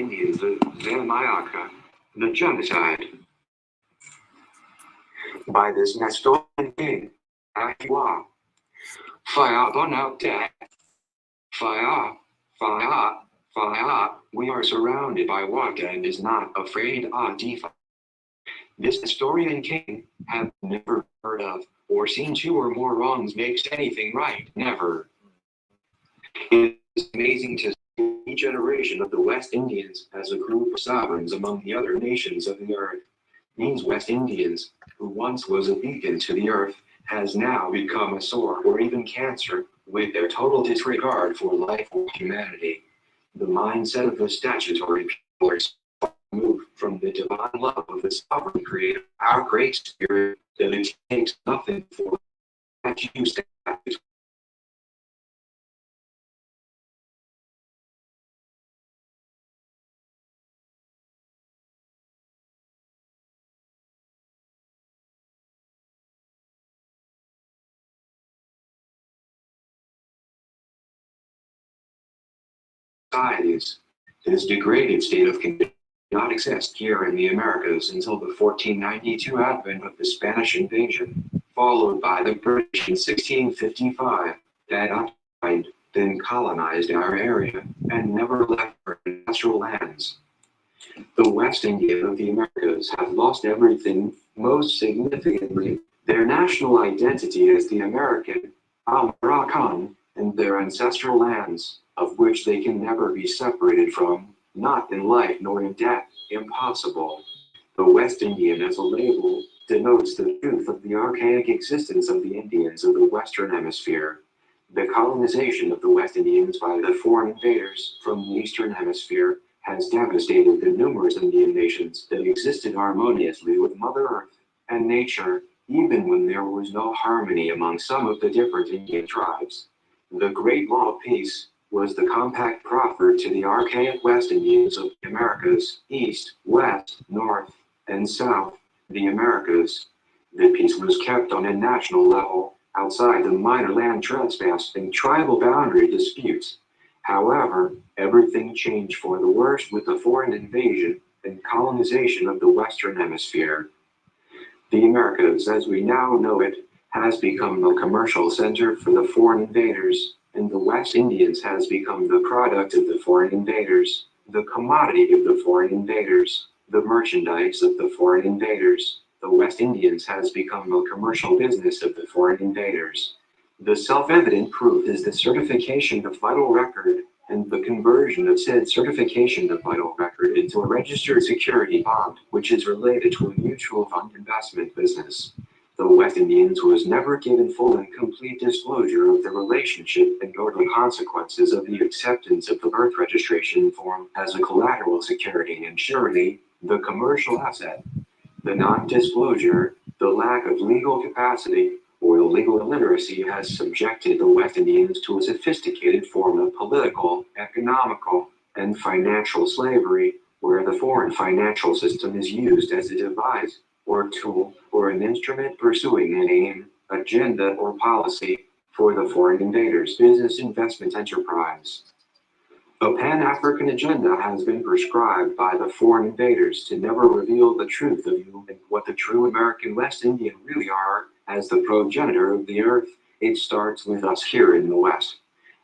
Indians of Jamaica, the genocide. By this Nestorian king, Akwa. Fire burn out dead. Fire, fire, fire, we are surrounded by water and is not afraid of defy. This Nestorian king have never heard of or seen two or more wrongs makes anything right, never. It is amazing to see each generation of the West Indians as a group of sovereigns among the other nations of the earth. These West Indians, who once was a beacon to the earth, has now become a sore or even cancer, with their total disregard for life or humanity. The mindset of the statutory people is far removed from the divine love of the sovereign creator, our great spirit, that it takes nothing for that you statute. Societies. This degraded state of condition did not exist here in the Americas until the 1492 advent of the Spanish invasion, followed by the British in 1655, that occupied, then colonized our area, and never left our natural lands. The West Indians of the Americas have lost everything, most significantly, their national identity as the American, American, and their ancestral lands, of which they can never be separated from, not in life nor in death, impossible. The West Indian as a label denotes the truth of the archaic existence of the Indians of the Western Hemisphere. The colonization of the West Indians by the foreign invaders from the Eastern Hemisphere has devastated the numerous Indian nations that existed harmoniously with Mother Earth and nature, even when there was no harmony among some of the different Indian tribes. The Great Law of Peace was the compact proffered to the archaic West Indians of the Americas, East, West, North, and South, the Americas. The peace was kept on a national level, outside the minor land trespass and tribal boundary disputes. However, everything changed for the worse with the foreign invasion and colonization of the Western Hemisphere. The Americas, as we now know it, has become the commercial center for the foreign invaders, and the West Indians has become the product of the foreign invaders, the commodity of the foreign invaders, the merchandise of the foreign invaders. The West Indians has become the commercial business of the foreign invaders. The self-evident proof is the certification of vital record and the conversion of said certification of vital record into a registered security bond, which is related to a mutual fund investment business. The West Indians was never given full and complete disclosure of the relationship and or the consequences of the acceptance of the birth registration form as a collateral security and surety, the commercial asset. The non-disclosure, the lack of legal capacity, or the legal illiteracy has subjected the West Indians to a sophisticated form of political, economical, and financial slavery, where the foreign financial system is used as a device or tool or an instrument pursuing an aim, agenda, or policy for the foreign invaders' business investment enterprise. A Pan-African agenda has been prescribed by the foreign invaders to never reveal the truth of you and what the true American West Indian really are. As the progenitor of the earth, it starts with us here in the West.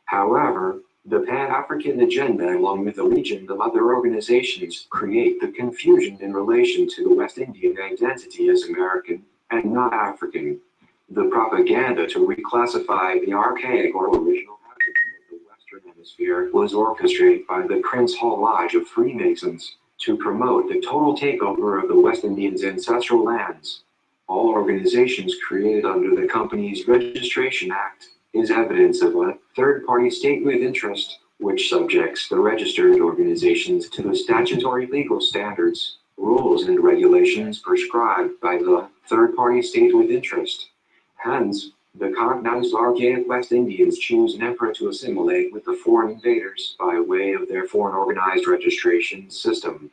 However, the Pan-African agenda, along with a legion of other organizations, create the confusion in relation to the West Indian identity as American and not African. The propaganda to reclassify the archaic or original African of the Western Hemisphere was orchestrated by the Prince Hall Lodge of Freemasons to promote the total takeover of the West Indians' ancestral lands. All organizations created under the Companies Registration Act is evidence of a third-party state with interest, which subjects the registered organizations to the statutory legal standards, rules, and regulations prescribed by the third-party state with interest. Hence, the cognized archaic West Indians choose an emperor to assimilate with the foreign invaders by way of their foreign organized registration system.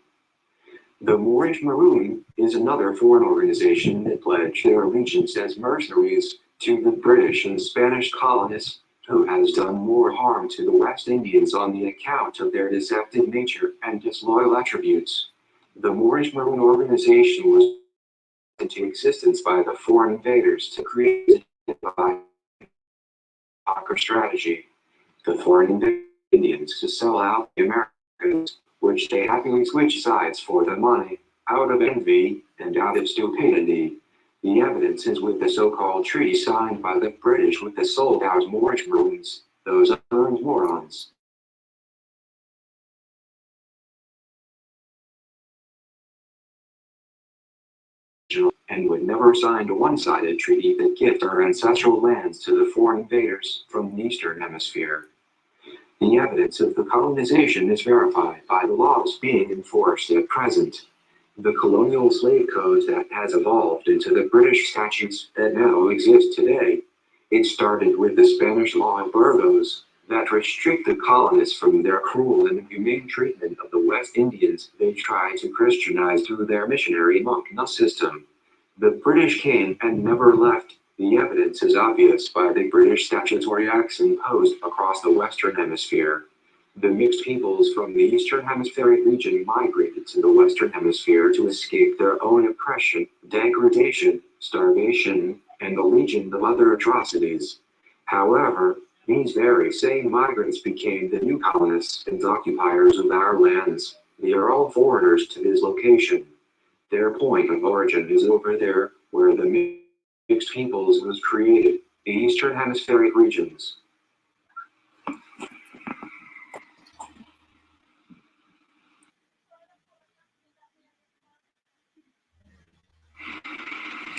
The Moorish Maroon is another foreign organization that pledged their allegiance as mercenaries to the British and Spanish colonists who has done more harm to the West Indians on the account of their deceptive nature and disloyal attributes. The Moorish Maroon organization was put into existence by the foreign invaders to create a strategy. The foreign Indians to sell out the Americans, which they happily switched sides for the money, out of envy and out of stupidity. The evidence is with the so-called treaty signed by the British with the sold-out Moorish Maroons, those unearned morons. And would never sign a one-sided treaty that gives our ancestral lands to the foreign invaders from the Eastern Hemisphere. The evidence of the colonization is verified by the laws being enforced at present. The colonial slave code that has evolved into the British statutes that now exist today. It started with the Spanish law of Burgos that restrict the colonists from their cruel and inhumane treatment of the West Indians they tried to Christianize through their missionary monk system. The British came and never left. The evidence is obvious by the British statutory acts imposed across the Western Hemisphere. The mixed peoples from the Eastern Hemispheric region migrated to the Western Hemisphere to escape their own oppression, degradation, starvation, and the legion of other atrocities. However, these very same migrants became the new colonists and occupiers of our lands. They are all foreigners to this location. Their point of origin is over there where the mixed peoples was created, the Eastern Hemispheric regions.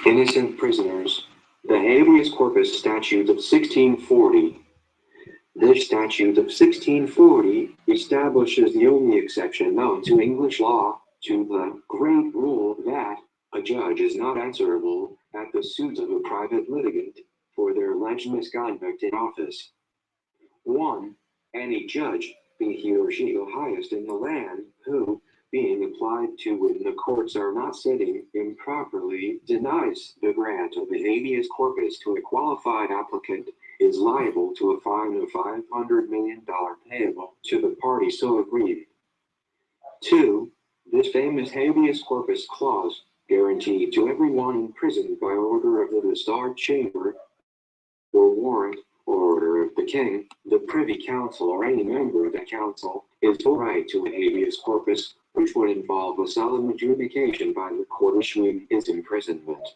Innocent prisoners. The Habeas Corpus Statute of 1640. This statute of 1640 establishes the only exception known to English law to the great rule that a judge is not answerable at the suit of a private litigant for their alleged misconduct in office. 1. Any judge, be he or she the highest in the land, who, being applied to when the courts are not sitting, improperly denies the grant of the habeas corpus to a qualified applicant, is liable to a fine of $500 million payable to the party so aggrieved. 2. This famous Habeas Corpus Clause, guaranteed to everyone imprisoned by order of the Star Chamber, or warrant, or order of the King, the Privy Council, or any member of the Council, is the right to a habeas corpus, which would involve a solemn adjudication by the court issuing his imprisonment.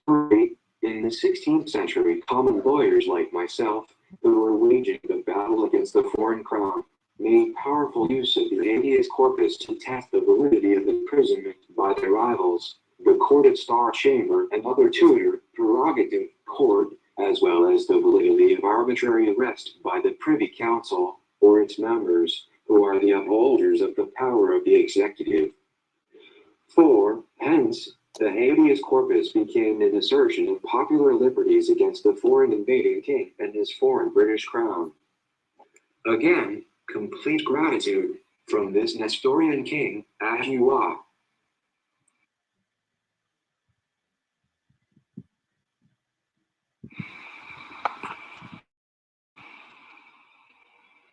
3. In the 16th century, common lawyers like myself, who were waging the battle against the foreign crown, made powerful use of the habeas corpus to test the validity of imprisonment by their rivals, the court at Star Chamber and other tutor prerogative court, as well as the validity of arbitrary arrest by the Privy Council or its members, who are the upholders of the power of the executive. 4. Hence, the habeas corpus became an assertion of popular liberties against the foreign invading king and his foreign British crown. Again, complete gratitude from this Nestorian king, as you are.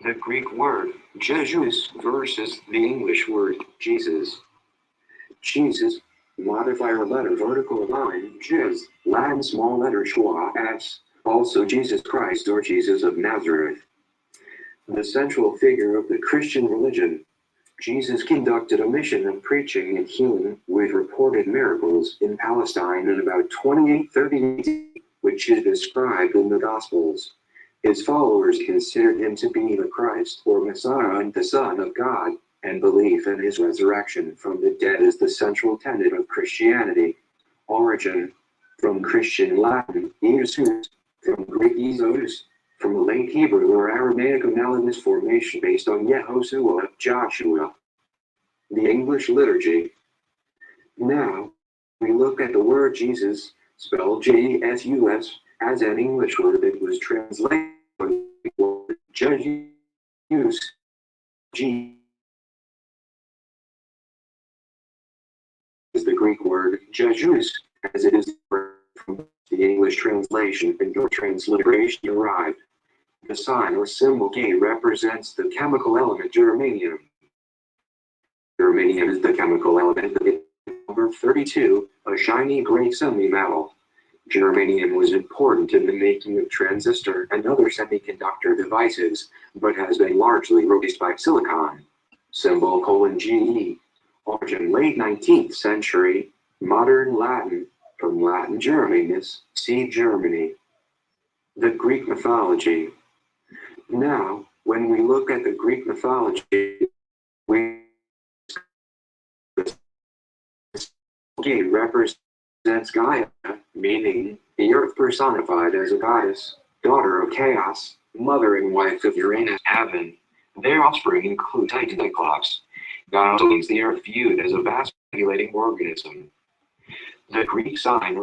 The Greek word Jesus versus the English word Jesus. Jesus, modifier letter vertical line, Jes, Latin small letter schwa, S, also Jesus Christ or Jesus of Nazareth. The central figure of the Christian religion. Jesus conducted a mission of preaching and healing with reported miracles in Palestine in about 2830, which is described in the Gospels. His followers considered him to be the Christ or Messiah and the Son of God, and belief in his resurrection from the dead is the central tenet of Christianity. Origin, from Christian Latin, Iesus, from Greek Isos, from late Hebrew or Aramaic analogous formation based on Yehoshua, Joshua. The English liturgy. Now, we look at the word Jesus, spelled J-E-S-U-S, as an English word that was translated Jesus, G is the Greek word Jesus, as it is from the English translation and your transliteration derived. The sign or symbol Ge represents the chemical element germanium. Germanium is the chemical element of number 32, a shiny gray semi-metal. Germanium was important in the making of transistor and other semiconductor devices, but has been largely replaced by silicon. Symbol (Ge). Origin late 19th century. Modern Latin, from Latin Germanus, see Germany. The Greek mythology. Now, when we look at the Greek mythology, we Ge represents Gaia, meaning the earth personified as a goddess, daughter of chaos, mother and wife of Uranus, Heaven. Their offspring include Titan Cyclops. God also means the earth viewed as a vast regulating organism. The Greek sign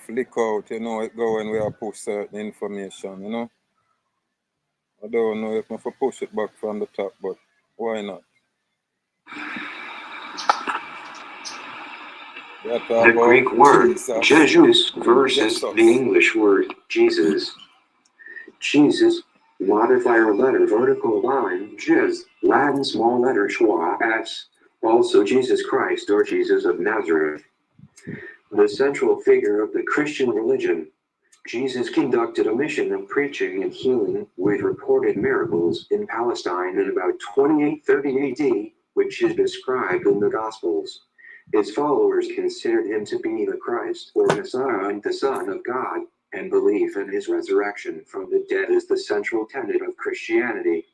flick out, you know, it go when we are push certain information, you know. I don't know if I can push it back from the top, but why not? The Greek word Jesus versus the English word Jesus. Jesus, modifier letter vertical line, Jez, Latin small letter schwa, S, also Jesus Christ or Jesus of Nazareth. The central figure of the Christian religion. Jesus conducted a mission of preaching and healing with reported miracles in Palestine in about 2830 AD, which is described in the Gospels. His followers considered him to be the Christ or Messiah, the Son of God, and belief in his resurrection from the dead is the central tenet of Christianity.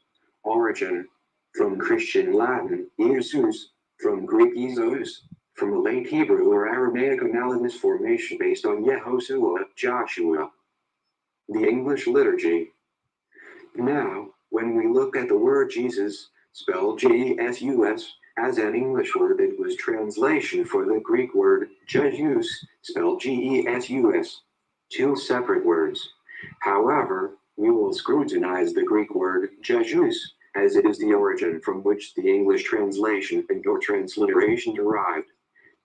Origin: from Christian Latin, Iesus, from Greek Isos, from a late Hebrew or Aramaic analogous formation based on Yehoshua, Joshua. The English liturgy. Now, when we look at the word Jesus, spelled Jesus, as an English word, it was translation for the Greek word Jesus, spelled Jesus. Two separate words. However, we will scrutinize the Greek word Jesus, as it is the origin from which the English translation and or transliteration derived.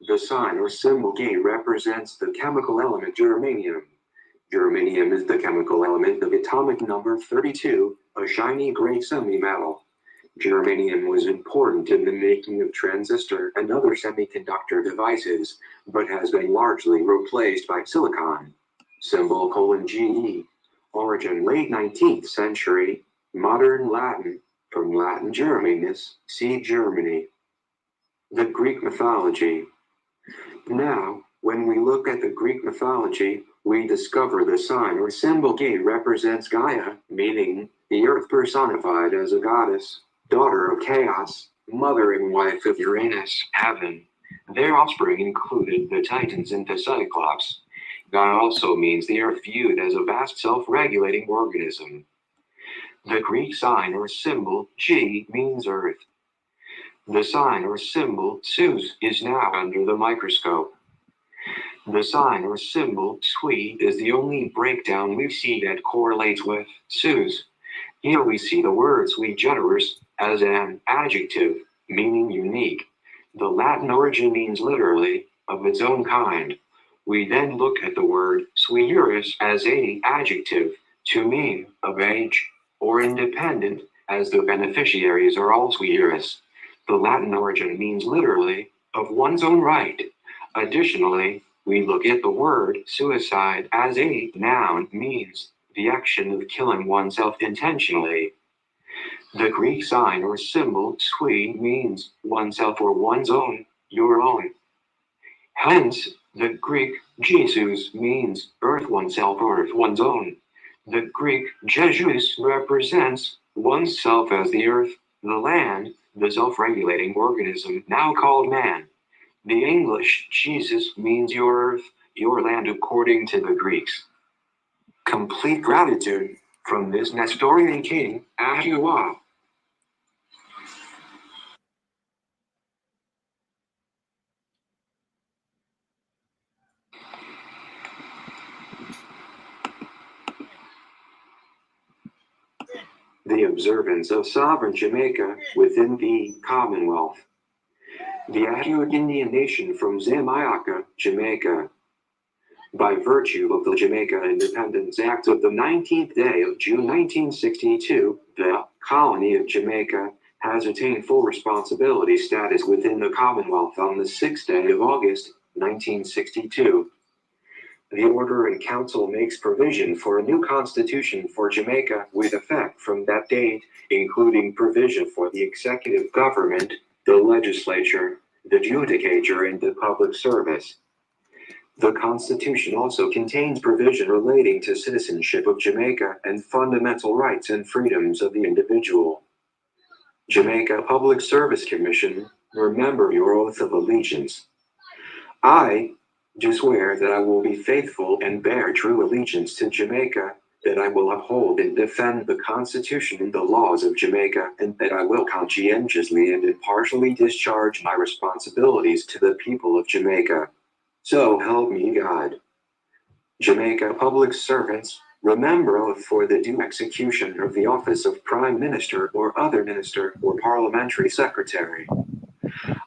The sign or symbol Ge represents the chemical element germanium. Germanium is the chemical element of atomic number 32, a shiny gray semi-metal. Germanium was important in the making of transistor and other semiconductor devices, but has been largely replaced by silicon. Symbol (Ge). Origin late 19th century. Modern Latin, from Latin Germanus, see Germany. The Greek mythology. Now, when we look at the Greek mythology, we discover the sign or symbol Ge represents Gaia, meaning the earth personified as a goddess, daughter of chaos, mother and wife of Uranus, heaven. Their offspring included the Titans and the Cyclops. Gaia also means the earth viewed as a vast self-regulating organism. The Greek sign or symbol Ge means earth. The sign or symbol Zeus is now under the microscope. The sign or symbol Sui is the only breakdown we see that correlates with Zeus. Here we see the word sui generis as an adjective, meaning unique. The Latin origin means literally, of its own kind. We then look at the word sui juris as a adjective, to mean of age, or independent, as the beneficiaries are all sui juris. The Latin origin means literally, of one's own right. Additionally, we look at the word suicide as a noun means the action of killing oneself intentionally. The Greek sign or symbol sui means oneself or one's own, your own. Hence, the Greek Jesus means earth oneself or earth one's own. The Greek Jesus represents oneself as the earth, the land, the self-regulating organism now called man. The English Jesus means your earth, your land according to the Greeks. Complete gratitude from this Nestorian king, Ahua. The observance of sovereign Jamaica within the Commonwealth. The Achuic Indian nation from Jamaica, Jamaica. By virtue of the Jamaica Independence Act of the 19th day of June 1962, the colony of Jamaica has attained full responsibility status within the Commonwealth on the 6th day of August, 1962. The Order in Council makes provision for a new constitution for Jamaica with effect from that date, including provision for the executive government, the legislature, the judicature, and the public service. The Constitution also contains provision relating to citizenship of Jamaica and fundamental rights and freedoms of the individual. Jamaica Public Service Commission, remember your oath of allegiance. I do swear that I will be faithful and bear true allegiance to Jamaica, that I will uphold and defend the Constitution and the laws of Jamaica, and that I will conscientiously and impartially discharge my responsibilities to the people of Jamaica. So help me God. Jamaica public servants, remember oath for the due execution of the office of Prime Minister or other Minister or Parliamentary Secretary.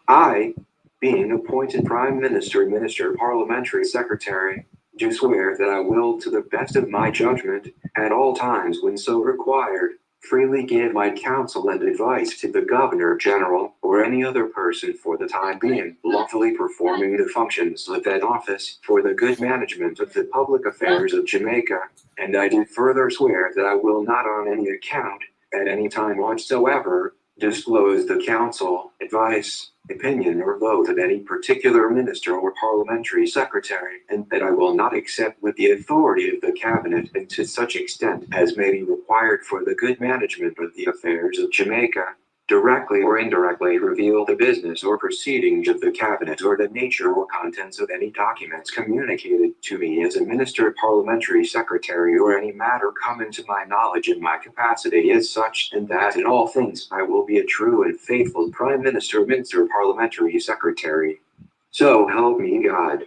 I, being appointed Prime Minister, Minister, Parliamentary Secretary, do swear that I will, to the best of my judgment, at all times when so required, freely give my counsel and advice to the Governor General or any other person for the time being, lawfully performing the functions of that office for the good management of the public affairs of Jamaica, and I do further swear that I will not on any account, at any time whatsoever, disclose the counsel, advice, opinion, or vote of any particular minister or parliamentary secretary, and that I will not accept with the authority of the cabinet and to such extent as may be required for the good management of the affairs of Jamaica, directly or indirectly reveal the business or proceedings of the cabinet or the nature or contents of any documents communicated to me as a minister, parliamentary secretary, or any matter coming to my knowledge in my capacity as such, and that in all things I will be a true and faithful Prime Minister, Minister, Parliamentary Secretary. So help me God.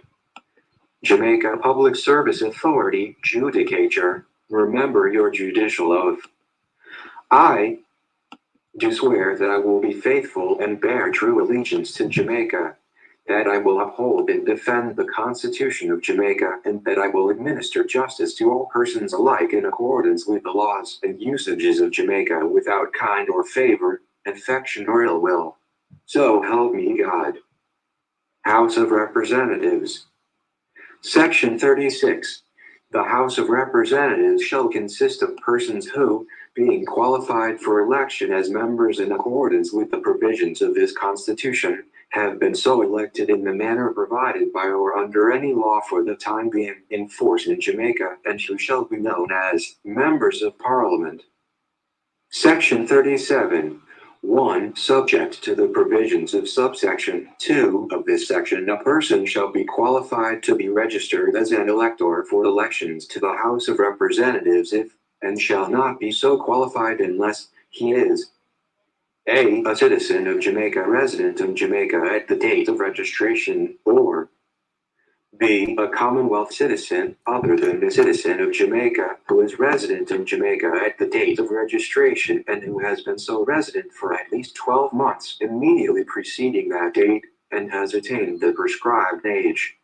Jamaica Public Service Authority, Judicature, remember your judicial oath. I do swear that I will be faithful and bear true allegiance to Jamaica, that I will uphold and defend the Constitution of Jamaica, and that I will administer justice to all persons alike in accordance with the laws and usages of Jamaica without kind or favor, affection or ill will. So help me God. House of Representatives. Section 36. The House of Representatives shall consist of persons who, being qualified for election as members in accordance with the provisions of this Constitution, have been so elected in the manner provided by or under any law for the time being in force in Jamaica, and who shall be known as members of Parliament. Section 37. 1. Subject to the provisions of subsection 2 of this section, a person shall be qualified to be registered as an elector for elections to the House of Representatives if, and shall not be so qualified unless he is A. A citizen of Jamaica, resident of Jamaica at the date of registration, or B. A Commonwealth citizen, other than the citizen of Jamaica, who is resident in Jamaica at the date of registration and who has been so resident for at least 12 months immediately preceding that date, and has attained the prescribed age.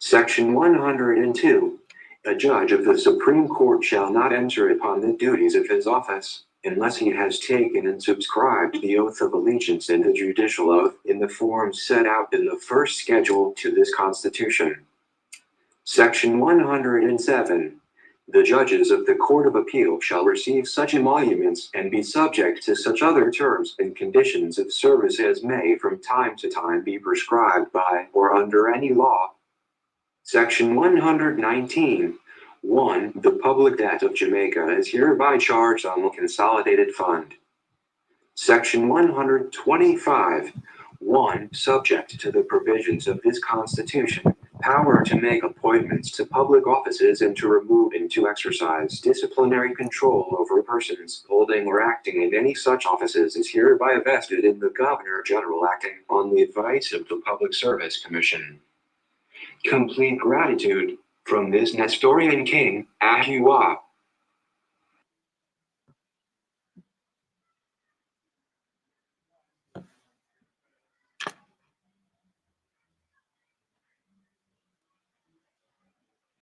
Section 102. A judge of the Supreme Court shall not enter upon the duties of his office, unless he has taken and subscribed the oath of allegiance and the judicial oath in the form set out in the first schedule to this Constitution. Section 107. The judges of the Court of Appeal shall receive such emoluments and be subject to such other terms and conditions of service as may from time to time be prescribed by or under any law. Section 119. 1. The public debt of Jamaica is hereby charged on the Consolidated Fund. Section 125. 1. Subject to the provisions of this Constitution, power to make appointments to public offices and to remove and to exercise disciplinary control over persons holding or acting in any such offices is hereby vested in the Governor General acting on the advice of the Public Service Commission. Complete gratitude from this Nestorian king, Ahiwa.